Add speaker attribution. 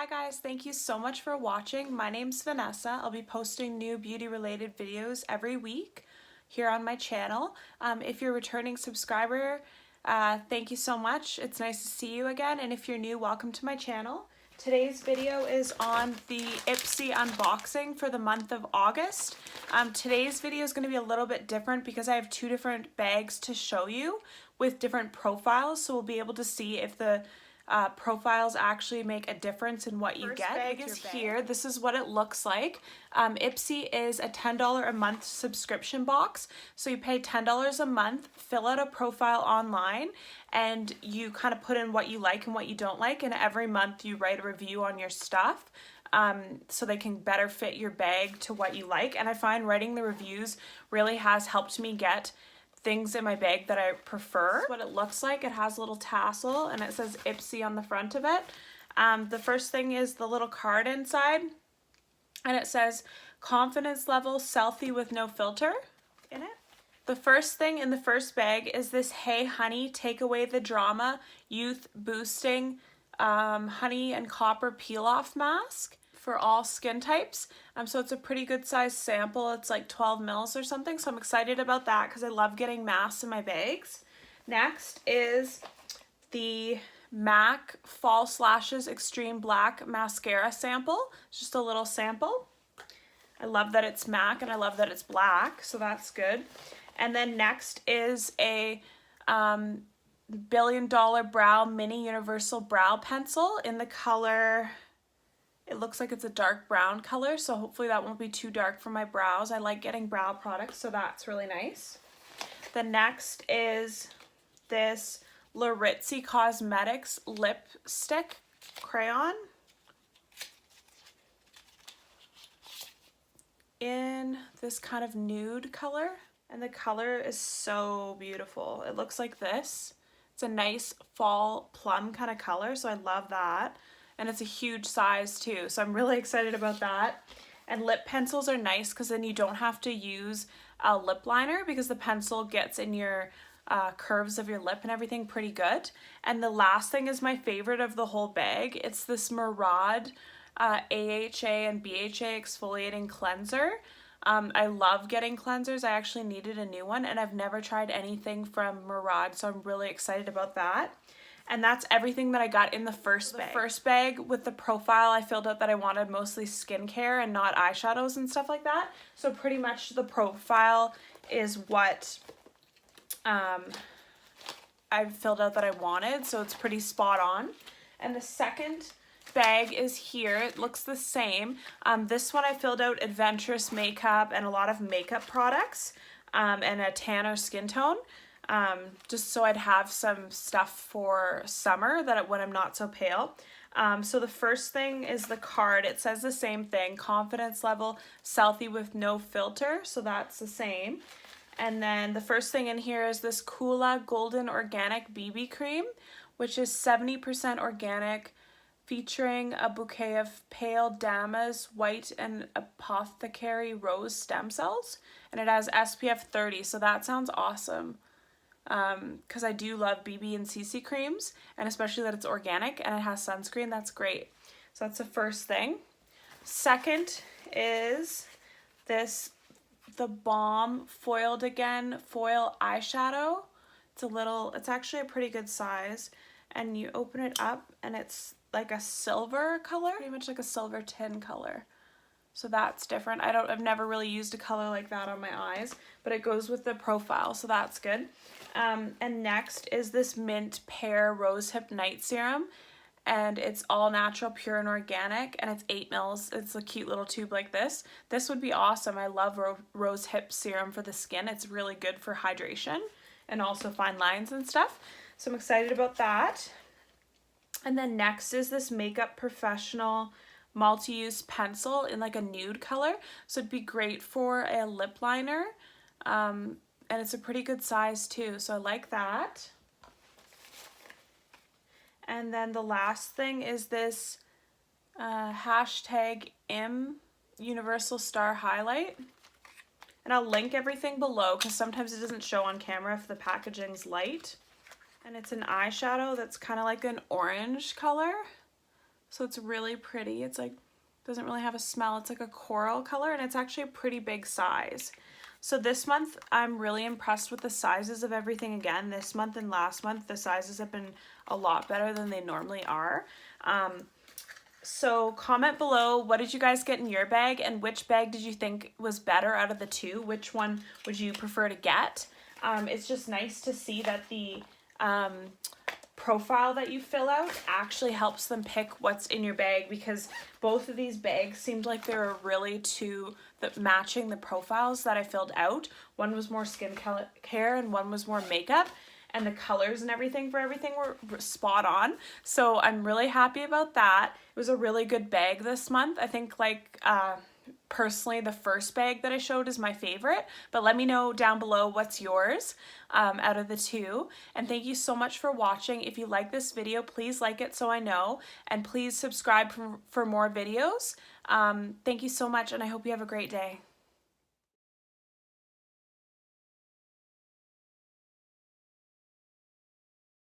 Speaker 1: Hi guys, thank you so much for watching. My name's Vanessa. I'll be posting new beauty related videos every week here on my channel. If you're a returning subscriber, thank you so much. It's nice to see you again, and if you're new, welcome to my channel. Today's video is on the Ipsy unboxing for the month of August. Today's video is going to be a little bit different because I have two different bags to show you with different profiles, so we'll be able to see if the profiles actually make a difference in what you get. First bag is here. This is what it looks like. Ipsy is a $10 a month subscription box. So you pay $10 a month, fill out a profile online, and you kind of put in what you like and what you don't like. And every month you write a review on your stuff. So they can better fit your bag to what you like. And I find writing the reviews really has helped me get things in my bag that I prefer. What it looks like, it has a little tassel and it says Ipsy on the front of it. The first thing is the little card inside, and it says confidence level selfie with no filter in it. The first thing in the first bag is this Hey Honey Take Away the Drama Youth Boosting Honey and Copper Peel Off Mask for all skin types. So it's a pretty good size sample. It's like 12 mils or something, so I'm excited about that because I love getting masks in my bags. Next is the MAC False Lashes Extreme Black Mascara sample. It's just a little sample. I love that it's MAC and I love that it's black, so that's good. And then next is a Billion Dollar Brow Mini Universal Brow Pencil in the color, it looks like it's a dark brown color, so hopefully that won't be too dark for my brows. I like getting brow products, so that's really nice. The next is this Laritzy Cosmetics lipstick crayon in this kind of nude color, and the color is so beautiful. It looks like this. It's a nice fall plum kind of color, so I love that. And it's a huge size too, so I'm really excited about that. And lip pencils are nice because then you don't have to use a lip liner because the pencil gets in your curves of your lip and everything pretty good. And the last thing is my favorite of the whole bag. It's this Murad AHA and BHA exfoliating cleanser. I love getting cleansers. I actually needed a new one and I've never tried anything from Murad, so I'm really excited about that. And that's everything that I got in the first bag. The first bag with the profile, I filled out that I wanted mostly skincare and not eyeshadows and stuff like that. So pretty much the profile is what I filled out that I wanted. So it's pretty spot on. And the second bag is here. It looks the same. This one I filled out adventurous makeup and a lot of makeup products and a tan or skin tone. Just so I'd have some stuff for summer when I'm not so pale. So the first thing is the card. It says the same thing, confidence level, selfie with no filter. So that's the same. And then the first thing in here is this Kula Golden Organic BB Cream, which is 70% organic, featuring a bouquet of pale damask, white, and apothecary rose stem cells. And it has SPF 30, so that sounds awesome. Because I do love BB and CC creams, and especially that it's organic and it has sunscreen. That's great. So that's the first thing. Second is this The Balm Foiled Again Foil Eyeshadow. It's actually a pretty good size, and you open it up and it's like a silver color, pretty much like a silver tin color. So that's different. I've never really used a color like that on my eyes, but it goes with the profile, so that's good. And next is this Mint Pear Rosehip Night Serum, and it's all natural, pure, and organic, and it's 8 mils. It's a cute little tube like this. This would be awesome. I love rosehip serum for the skin. It's really good for hydration and also fine lines and stuff. So I'm excited about that. And then next is this Makeup Professional multi-use pencil in like a nude color, so it'd be great for a lip liner, and it's a pretty good size too, so I like that. And then the last thing is this hashtag Universal Star Highlight, and I'll link everything below because sometimes it doesn't show on camera if the packaging's light. And it's an eyeshadow that's kind of like an orange color. So it's really pretty. It's like, doesn't really have a smell. It's like a coral color, and it's actually a pretty big size. So this month, I'm really impressed with the sizes of everything again. This month and last month, the sizes have been a lot better than they normally are. So comment below, what did you guys get in your bag, and which bag did you think was better out of the two? Which one would you prefer to get? It's just nice to see that the profile that you fill out actually helps them pick what's in your bag, because both of these bags seemed like they were really matching the profiles that I filled out. One was more skin care and one was more makeup, and the colors and everything for everything were spot on. So I'm really happy about that. It was a really good bag this month. I think personally the first bag that I showed is my favorite, but let me know down below what's yours out of the two. And thank you so much for watching. If you like this video, please like it so I know, and please subscribe for more videos. Thank you so much, and I hope you have a great day.